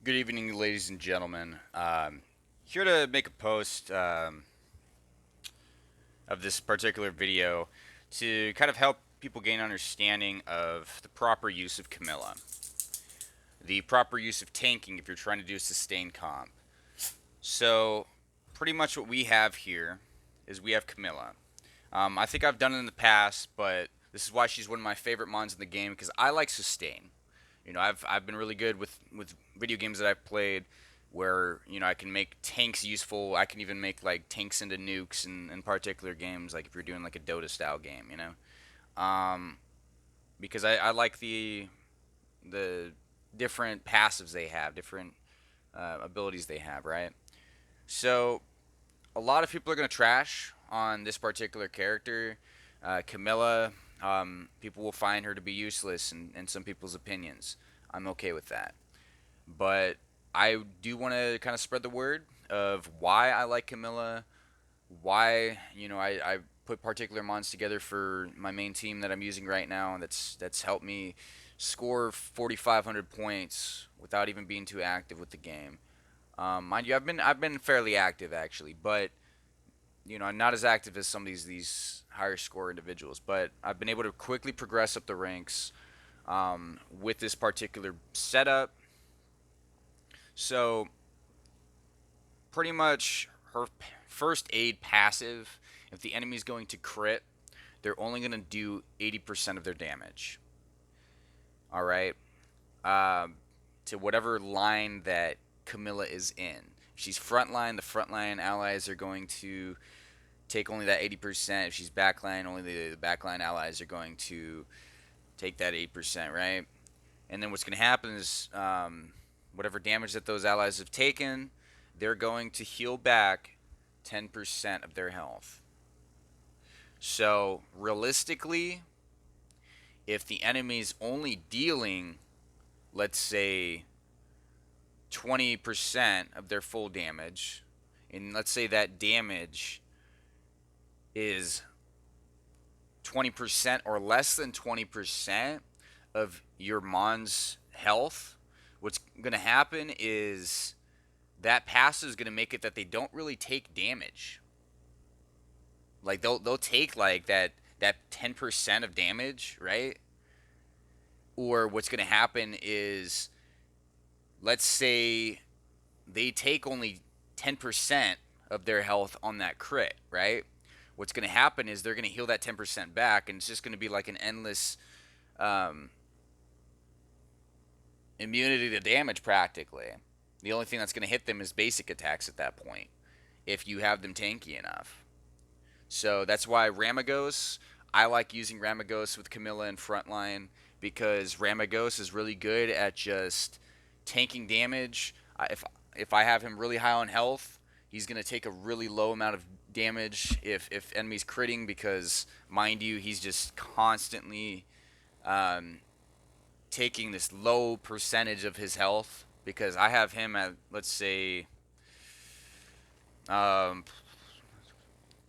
Good evening, ladies and gentlemen. Here to make a post of this particular video to kind of help people gain understanding of the proper use of Camilla, the proper use of tanking if you're trying to do a sustained comp. So, pretty much what we have here is we have Camilla. I think I've done it in the past, but this is why she's one of my favorite mons in the game because I like sustain. I've been really good with video games that I've played where I can make tanks useful. I can even make like tanks into nukes in particular games, like if you're doing like a Dota style game, because I like the different passives they have, different abilities they have, right? So a lot of people are gonna trash on this particular character, Camilla. People will find her to be useless in some people's opinions. I'm okay with that. But I do want to kind of spread the word of why I like Camilla, why I put particular mons together for my main team that I'm using right now, and that's helped me score 4,500 points without even being too active with the game. Mind you, I've been fairly active actually, but not as active as some of these higher score individuals. But I've been able to quickly progress up the ranks with this particular setup. So pretty much her first aid passive, if the enemy's going to crit, they're only going to do 80% of their damage. All right. Um, to whatever line that Camilla is in. If she's frontline, the frontline allies are going to take only that 80%. If she's backline, only the backline allies are going to take that 8%, right? And then what's going to happen is whatever damage that those allies have taken, they're going to heal back 10% of their health. So realistically, if the enemy's only dealing, let's say, 20% of their full damage, and let's say that damage is 20% or less than 20% of your Mon's health, what's going to happen is that passive is going to make it that they don't really take damage. Like they'll take like that 10% of damage, right? Or what's going to happen is, let's say they take only 10% of their health on that crit, right? What's going to happen is they're going to heal that 10% back, and it's just going to be like an endless um, immunity to damage practically. The only thing that's going to hit them is basic attacks at that point, if you have them tanky enough. So that's why Ramagos, I like using Ramagos with Camilla in frontline because Ramagos is really good at just tanking damage. If I have him really high on health, he's gonna take a really low amount of damage if enemies critting because, mind you, he's just constantly um, taking this low percentage of his health because I have him at, let's say, um,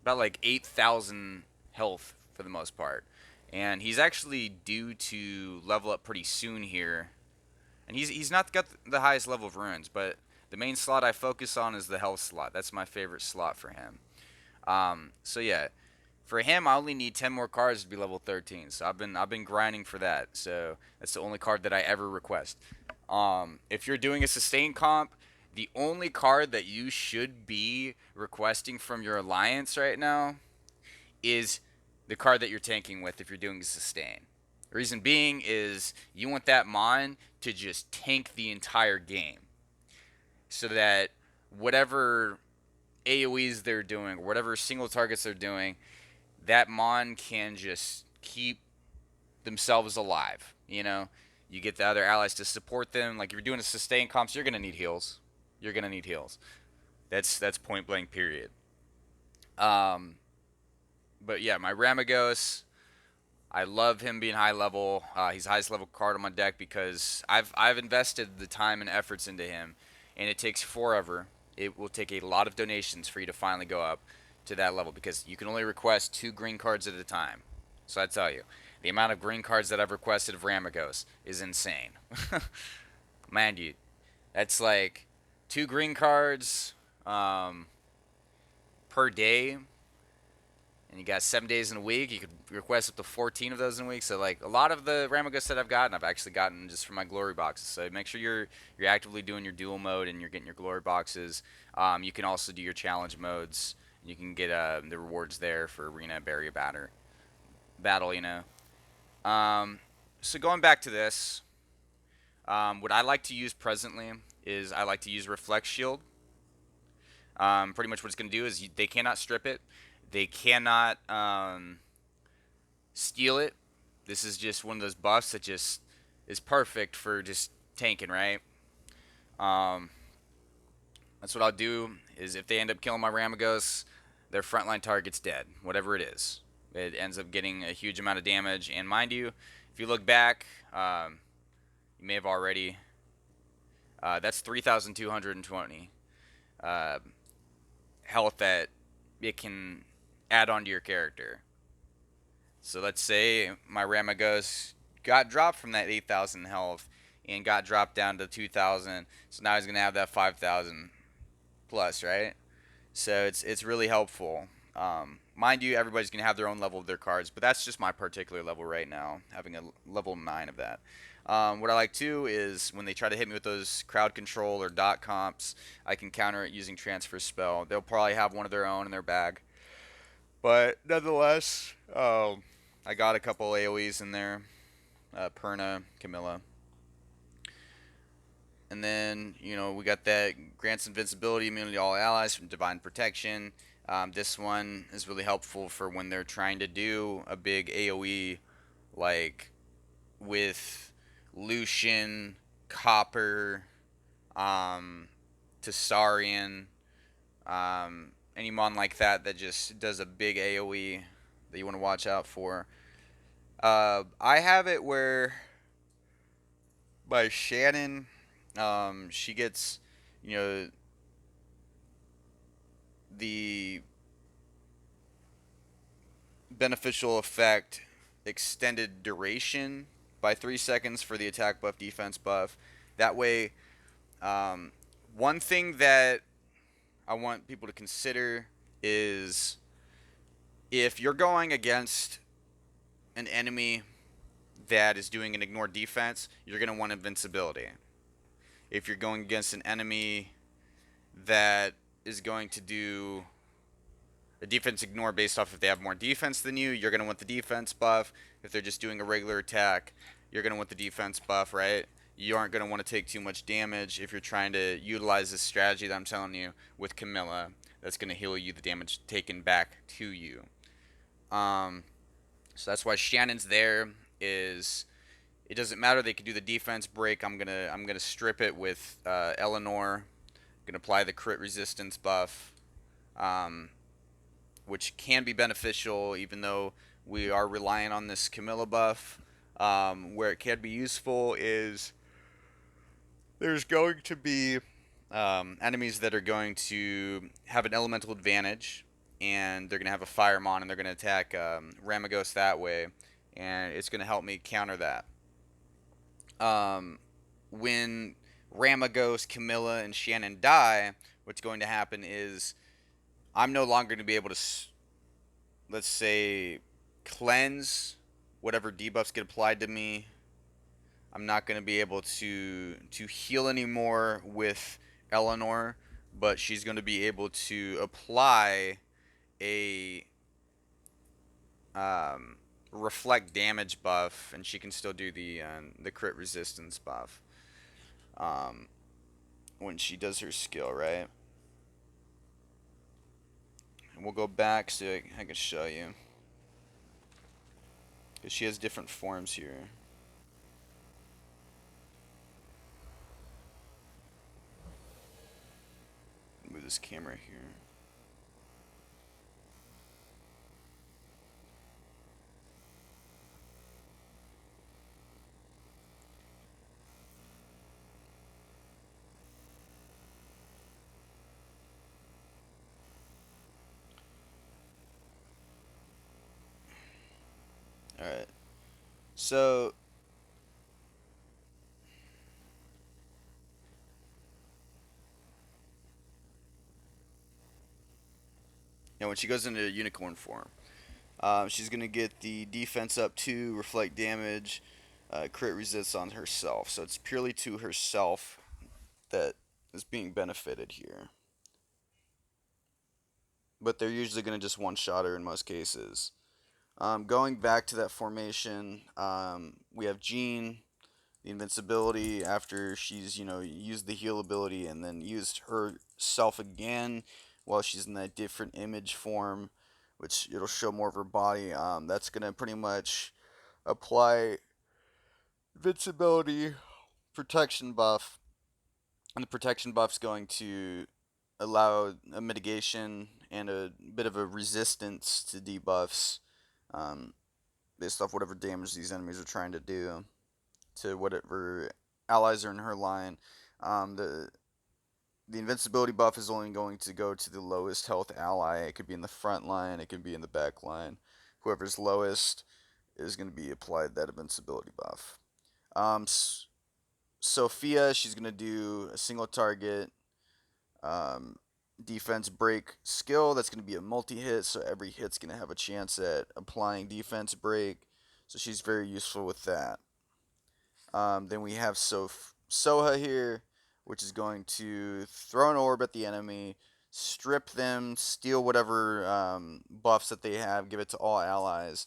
about like 8,000 health for the most part. And he's actually due to level up pretty soon here. And he's not got the highest level of runes, but the main slot I focus on is the health slot. That's my favorite slot for him. So yeah, for him I only need 10 more cards to be level 13. So I've been grinding for that. So that's the only card that I ever request. If you're doing a sustain comp, the only card that you should be requesting from your alliance right now is the card that you're tanking with if you're doing a sustain. The reason being is you want that mon to just tank the entire game so that whatever AoEs they're doing, or whatever single targets they're doing, that mon can just keep themselves alive. You get the other allies to support them. Like if you're doing a sustain comps, you're gonna need heals. You're gonna need heals. That's point blank. Period. Um, but yeah, my Ramagos, I love him being high level. He's the highest level card on my deck because I've invested the time and efforts into him, and it takes forever. It will take a lot of donations for you to finally go up to that level because you can only request 2 green cards at a time. So I tell you, the amount of green cards that I've requested of Ramagos is insane. Mind you, That's like 2 green cards um, per day, and you got 7 days in a week. You could request up to 14 of those in a week. So like a lot of the Ramagos that I've gotten, I've actually gotten just from my glory boxes. So make sure you're actively doing your dual mode and you're getting your glory boxes. You can also do your challenge modes. You can get the rewards there for arena, barrier, battle. Um, so going back to this, what I like to use presently is I like to use Reflect Shield. Pretty much what it's going to do is they cannot strip it. They cannot steal it. This is just one of those buffs that just is perfect for just tanking, right? Um, that's what I'll do. Is if they end up killing my Ramagos, their frontline target's dead, whatever it is. It ends up getting a huge amount of damage. And mind you, if you look back, you may have already. That's 3,220 uh, health that it can add onto your character. So let's say my Ramagos got dropped from that 8,000 health and got dropped down to 2,000. So now he's gonna have that 5,000 plus, right? So it's really helpful. Mind you, everybody's gonna have their own level of their cards, but that's just my particular level right now, having a level 9 of that. What I like too is when they try to hit me with those crowd control or dot comps, I can counter it using transfer spell. They'll probably have one of their own in their bag, but nonetheless, I got a couple AoEs in there. Perna, Camilla. And then, we got that grants invincibility, immunity to all allies from divine protection. This one is really helpful for when they're trying to do a big AoE, like with Lucian, Copper, Tessarian, any mon like that just does a big AoE that you want to watch out for. I have it where by Shannon, she gets, you know, the beneficial effect extended duration by 3 seconds for the attack buff, defense buff. That way, um, one thing that I want people to consider is if you're going against an enemy that is doing an ignore defense, you're going to want invincibility. If you're going against an enemy that is going to do a defense ignore based off if they have more defense than you, you're going to want the defense buff. If they're just doing a regular attack, you're going to want the defense buff, right? You aren't going to want to take too much damage if you're trying to utilize this strategy that I'm telling you with Camilla. That's going to heal you the damage taken back to you. So that's why Shannon's there. Is it doesn't matter. They can do the defense break. I'm gonna strip it with Eleanor. Gonna apply the crit resistance buff, which can be beneficial, even though we are relying on this Camilla buff. Where it can be useful is there's going to be enemies that are going to have an elemental advantage, and they're going to have a Firemon, and they're going to attack Ramagos that way, and it's going to help me counter that. When Ramagos, Camilla, and Shannon die, what's going to happen is I'm no longer going to be able to, let's say, cleanse whatever debuffs get applied to me. I'm not going to be able to heal anymore with Eleanor, but she's going to be able to apply a reflect damage buff, and she can still do the crit resistance buff when she does her skill, right? And we'll go back so I can show you, because she has different forms here. Move this camera here. Alright. So And when she goes into unicorn form, she's gonna get the defense up 2, reflect damage, crit resist on herself. So it's purely to herself that is being benefited here. But they're usually gonna just one shot her in most cases. Going back to that formation, we have Jean, the invincibility after she's used the heal ability and then used herself again while she's in that different image form, which it'll show more of her body. That's gonna pretty much apply invincibility protection buff, and the protection buff's going to allow a mitigation and a bit of a resistance to debuffs, um, based off whatever damage these enemies are trying to do to whatever allies are in her line. The invincibility buff is only going to go to the lowest health ally. It could be in the front line, it could be in the back line. Whoever's lowest is going to be applied that invincibility buff. Um, Sophia, she's going to do a single target um, defense break skill. That's going to be a multi-hit, so every hit's going to have a chance at applying defense break. So she's very useful with that. Then we have Soha here, which is going to throw an orb at the enemy, strip them, steal whatever buffs that they have, give it to all allies,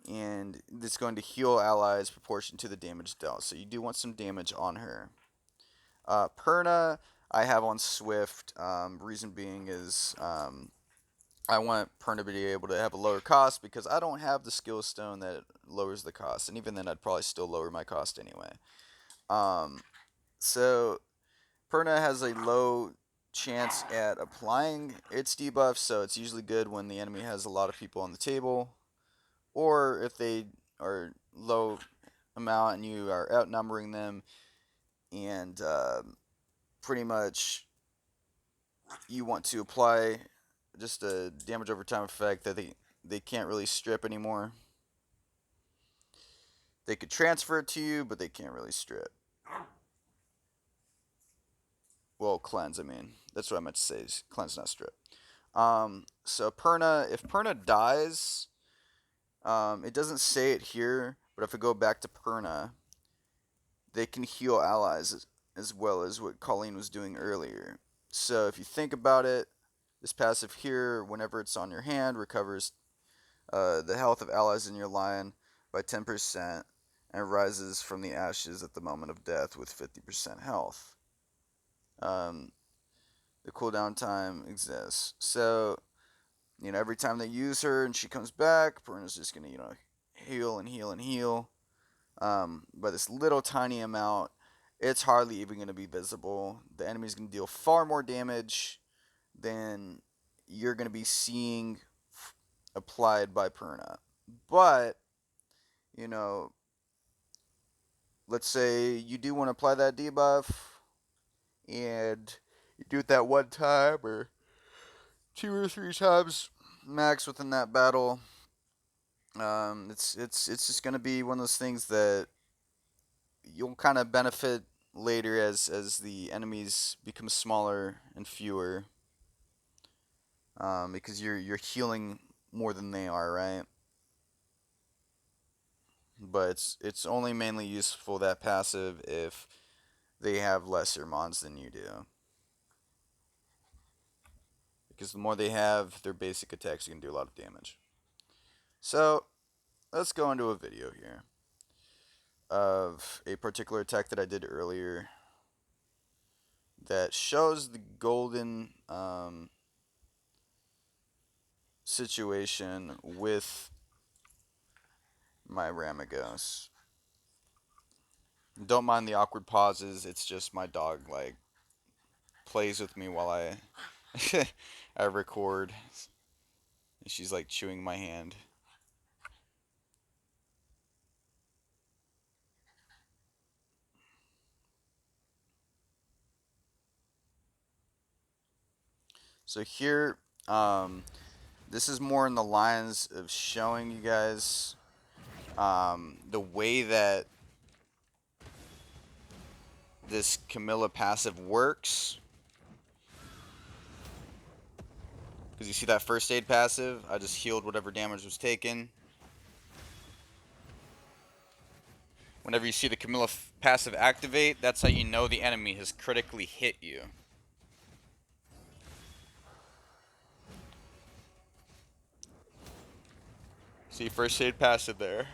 and it's going to heal allies proportion to the damage dealt. So you do want some damage on her. Perna, I have on Swift. Reason being is I want Perna to be able to have a lower cost because I don't have the skill stone that lowers the cost, and even then I'd probably still lower my cost anyway. Um, so Perna has a low chance at applying its debuff, so it's usually good when the enemy has a lot of people on the table, or if they are low amount and you are outnumbering them, and pretty much you want to apply just a damage over time effect that they can't really strip anymore. They could transfer it to you, but they can't really strip. Well, cleanse. I mean, that's what I meant to say. Is cleanse, not strip. So Perna, if Perna dies, it doesn't say it here, but if I go back to Perna, they can heal allies as well as what Colleen was doing earlier. So if you think about it, this passive here, whenever it's on your hand, recovers the health of allies in your line by 10% and rises from the ashes at the moment of death with 50% health. Um, the cooldown time exists. So, every time they use her and she comes back, Perna's just going to, heal and heal and heal. By this little tiny amount, it's hardly even going to be visible. The enemy's going to deal far more damage than you're going to be seeing applied by Perna. But, you know, let's say you do want to apply that debuff and you do it that one time or 2 or 3 times max within that battle. It's just gonna be one of those things that you'll kind of benefit later as the enemies become smaller and fewer. Because you're healing more than they are, right? But it's only mainly useful that passive if they have lesser mons than you do. Because the more they have, their basic attacks can do a lot of damage. So let's go into a video here of a particular attack that I did earlier that shows the golden situation with my Ramagos. Don't mind the awkward pauses. It's just my dog plays with me while I I record. She's chewing my hand. So here, this is more in the lines of showing you guys the way that this Camilla passive works. Because you see that first aid passive? I just healed whatever damage was taken. Whenever you see the Camilla passive activate, that's how you know the enemy has critically hit you. See first aid passive there.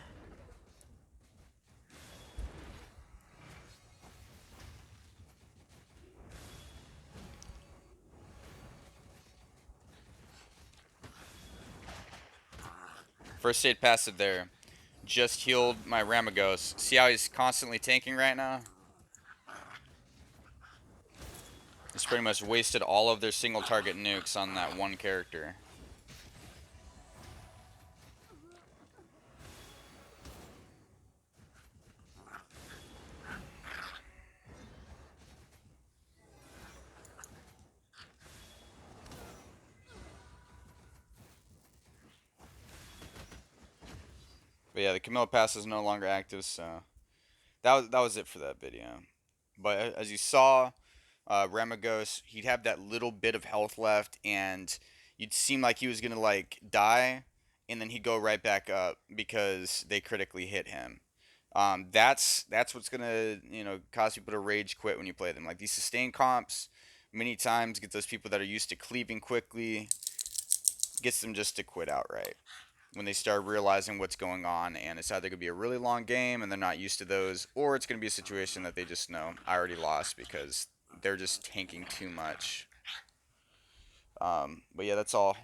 First aid passive there. Just healed my Ramagos. See how he's constantly tanking right now? He's pretty much wasted all of their single target nukes on that one character. But yeah, the Camilla pass is no longer active, so that was it for that video. But as you saw, Ramagos, he'd have that little bit of health left, and you'd seem like he was gonna like die, and then he'd go right back up because they critically hit him. That's what's gonna cause people to rage quit when you play them. Like these sustain comps, many times get those people that are used to cleaving quickly, gets them just to quit outright when they start realizing what's going on, and it's either going to be a really long game and they're not used to those, or it's going to be a situation that they just know I already lost because they're just tanking too much. But yeah, that's all.